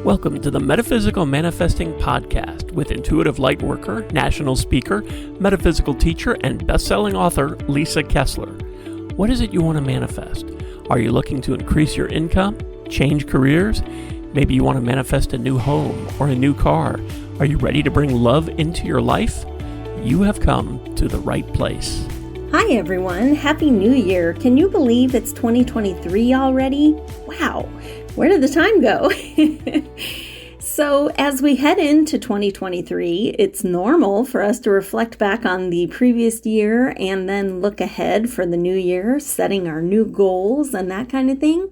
Welcome to the Metaphysical Manifesting Podcast with intuitive lightworker, national speaker, metaphysical teacher, and best-selling author Lisa Kessler. What is it you want to manifest? Are you looking to increase your income, change careers? Maybe you want to manifest a new home or a new car. Are you ready to bring love into your life? You have come to the right place. Hi everyone, Happy New Year. Can you believe it's 2023 already? Wow, where did the time go? So as we head into 2023, it's normal for us to reflect back on the previous year and then look ahead for the new year, setting our new goals and that kind of thing.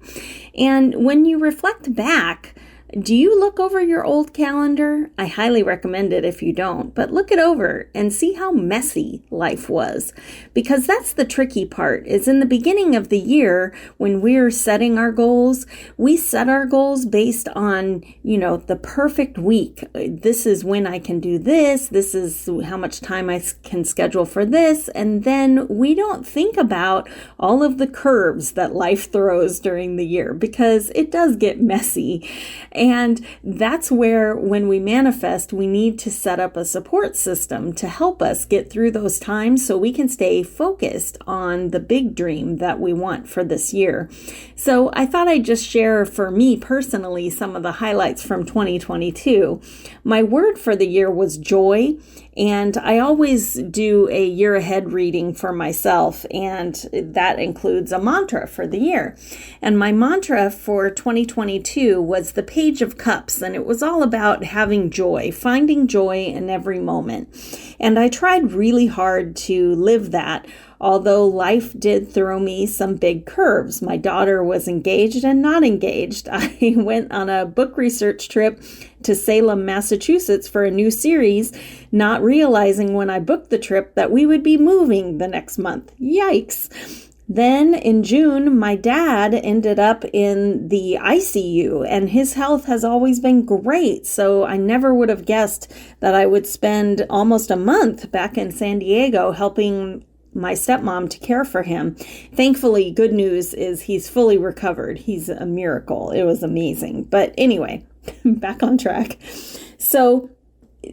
And when you reflect back, do you look over your old calendar? I highly recommend it if you don't, but look it over and see how messy life was. Because that's the tricky part, is in the beginning of the year, when we're setting our goals, we set our goals based on, the perfect week. This is when I can do this. This is how much time I can schedule for this. And then we don't think about all of the curves that life throws during the year, because it does get messy. And that's where, when we manifest, we need to set up a support system to help us get through those times so we can stay focused on the big dream that we want for this year. So I thought I'd just share, for me personally, some of the highlights from 2022. My word for the year was joy. And I always do a year ahead reading for myself, and that includes a mantra for the year. And my mantra for 2022 was the Page of Cups, and it was all about having joy, finding joy in every moment. And I tried really hard to live that, although life did throw me some big curves. My daughter was engaged and not engaged. I went on a book research trip to Salem, Massachusetts for a new series, not realizing when I booked the trip that we would be moving the next month. Yikes. Then in June, my dad ended up in the ICU, and his health has always been great. So I never would have guessed that I would spend almost a month back in San Diego helping my stepmom to care for him. Thankfully, good news is he's fully recovered. He's a miracle. It was amazing. But anyway, back on track. So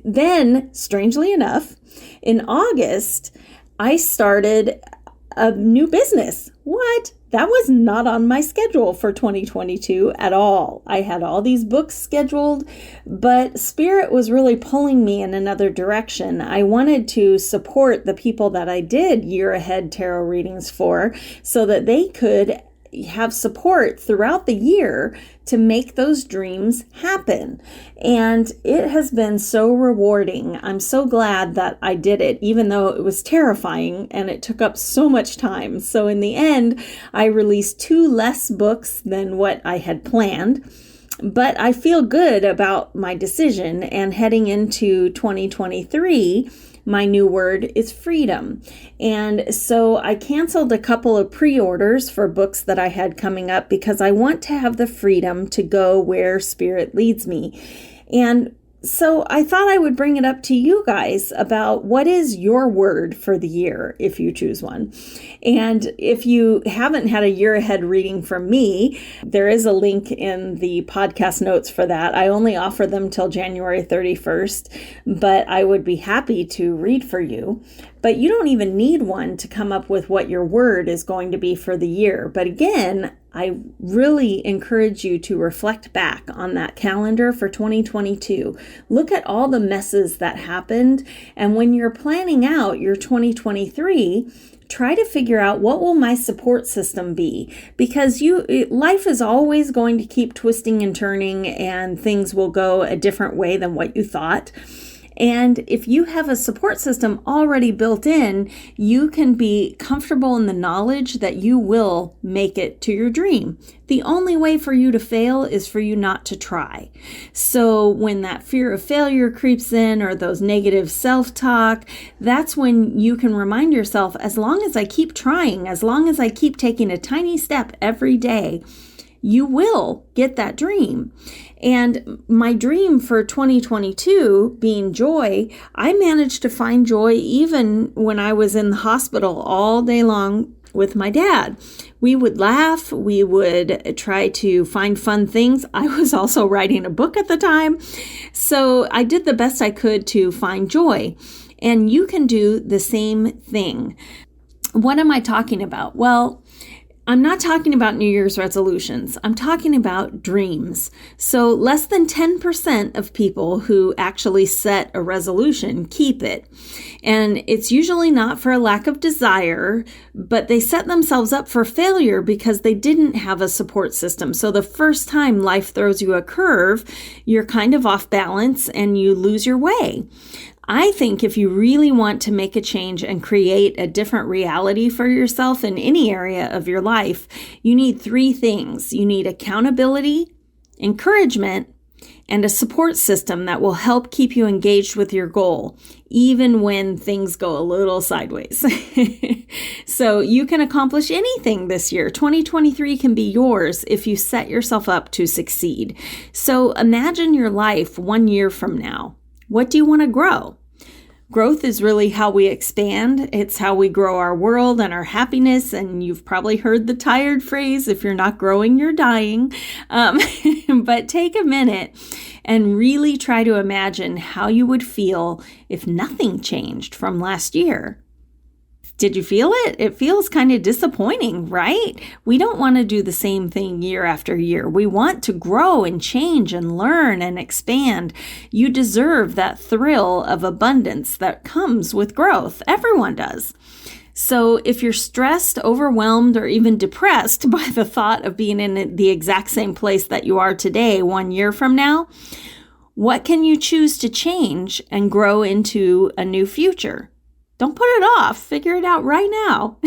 then, strangely enough, in August, I started a new business. What? That was not on my schedule for 2022 at all. I had all these books scheduled, but Spirit was really pulling me in another direction. I wanted to support the people that I did year ahead tarot readings for, so that they could have support throughout the year to make those dreams happen. And it has been so rewarding. I'm so glad that I did it, even though it was terrifying and it took up so much time. So in the end, I released 2 less books than what I had planned. But I feel good about my decision, and heading into 2023, my new word is freedom. And so I canceled a couple of pre-orders for books that I had coming up, because I want to have the freedom to go where Spirit leads me. And so I thought I would bring it up to you guys about what is your word for the year, if you choose one. And if you haven't had a year ahead reading from me, there is a link in the podcast notes for that. I only offer them till January 31st, but I would be happy to read for you. But you don't even need one to come up with what your word is going to be for the year. But again, I really encourage you to reflect back on that calendar for 2022. Look at all the messes that happened. And when you're planning out your 2023, try to figure out, what will my support system be? Because life is always going to keep twisting and turning, and things will go a different way than what you thought. And if you have a support system already built in, you can be comfortable in the knowledge that you will make it to your dream. The only way for you to fail is for you not to try. So when that fear of failure creeps in, or those negative self-talk, that's when you can remind yourself, as long as I keep trying, as long as I keep taking a tiny step every day, you will get that dream. And my dream for 2022 being joy, I managed to find joy even when I was in the hospital all day long with my dad. We would laugh. We would try to find fun things. I was also writing a book at the time. So I did the best I could to find joy. And you can do the same thing. What am I talking about? Well, I'm not talking about New Year's resolutions. I'm talking about dreams. So less than 10% of people who actually set a resolution keep it. And it's usually not for a lack of desire, but they set themselves up for failure because they didn't have a support system. So the first time life throws you a curve, you're kind of off balance and you lose your way. I think if you really want to make a change and create a different reality for yourself in any area of your life, you need 3 things. You need accountability, encouragement, and a support system that will help keep you engaged with your goal, even when things go a little sideways. So you can accomplish anything this year. 2023 can be yours if you set yourself up to succeed. So imagine your life 1 year from now. What do you want to grow? Growth is really how we expand. It's how we grow our world and our happiness. And you've probably heard the tired phrase, if you're not growing, you're dying. But take a minute and really try to imagine how you would feel if nothing changed from last year. Did you feel it? It feels kind of disappointing, right? We don't want to do the same thing year after year. We want to grow and change and learn and expand. You deserve that thrill of abundance that comes with growth. Everyone does. So if you're stressed, overwhelmed, or even depressed by the thought of being in the exact same place that you are today 1 year from now, what can you choose to change and grow into a new future? Don't put it off. Figure it out right now.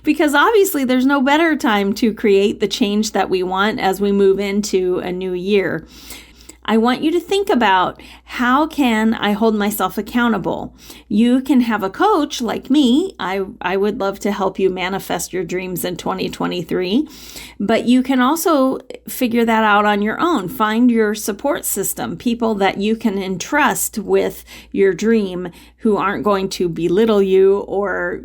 Because obviously there's no better time to create the change that we want as we move into a new year. I want you to think about, how can I hold myself accountable? You can have a coach like me. I would love to help you manifest your dreams in 2023, but you can also figure that out on your own. Find your support system, people that you can entrust with your dream who aren't going to belittle you or,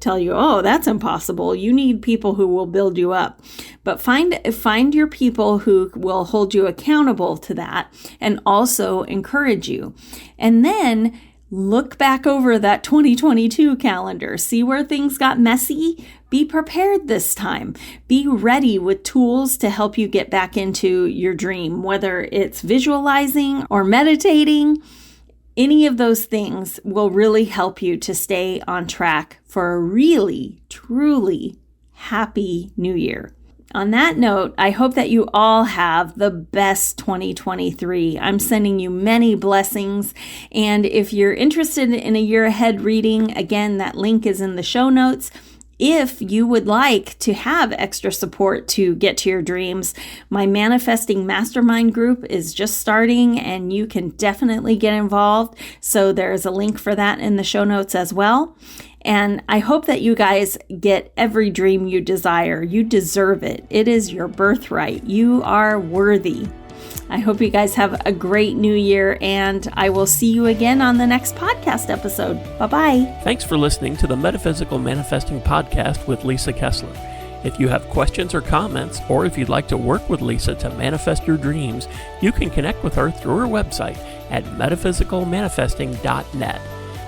tell you, oh, that's impossible. You need people who will build you up. But find your people who will hold you accountable to that and also encourage you. And then look back over that 2022 calendar. See where things got messy? Be prepared this time. Be ready with tools to help you get back into your dream, whether it's visualizing or meditating. Any of those things will really help you to stay on track for a really, truly happy new year. On that note, I hope that you all have the best 2023. I'm sending you many blessings. And if you're interested in a year ahead reading, again, that link is in the show notes. If you would like to have extra support to get to your dreams, my Manifesting Mastermind group is just starting and you can definitely get involved. So there's a link for that in the show notes as well. And I hope that you guys get every dream you desire. You deserve it. It is your birthright. You are worthy. I hope you guys have a great new year, and I will see you again on the next podcast episode. Bye-bye. Thanks for listening to the Metaphysical Manifesting Podcast with Lisa Kessler. If you have questions or comments, or if you'd like to work with Lisa to manifest your dreams, you can connect with her through her website at metaphysicalmanifesting.net.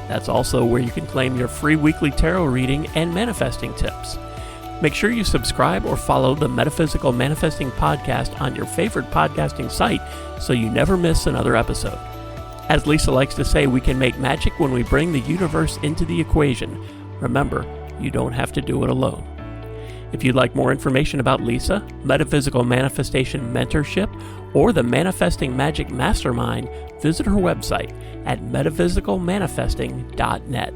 That's also where you can claim your free weekly tarot reading and manifesting tips. Make sure you subscribe or follow the Metaphysical Manifesting Podcast on your favorite podcasting site so you never miss another episode. As Lisa likes to say, we can make magic when we bring the universe into the equation. Remember, you don't have to do it alone. If you'd like more information about Lisa, Metaphysical Manifestation Mentorship, or the Manifesting Magic Mastermind, visit her website at metaphysicalmanifesting.net.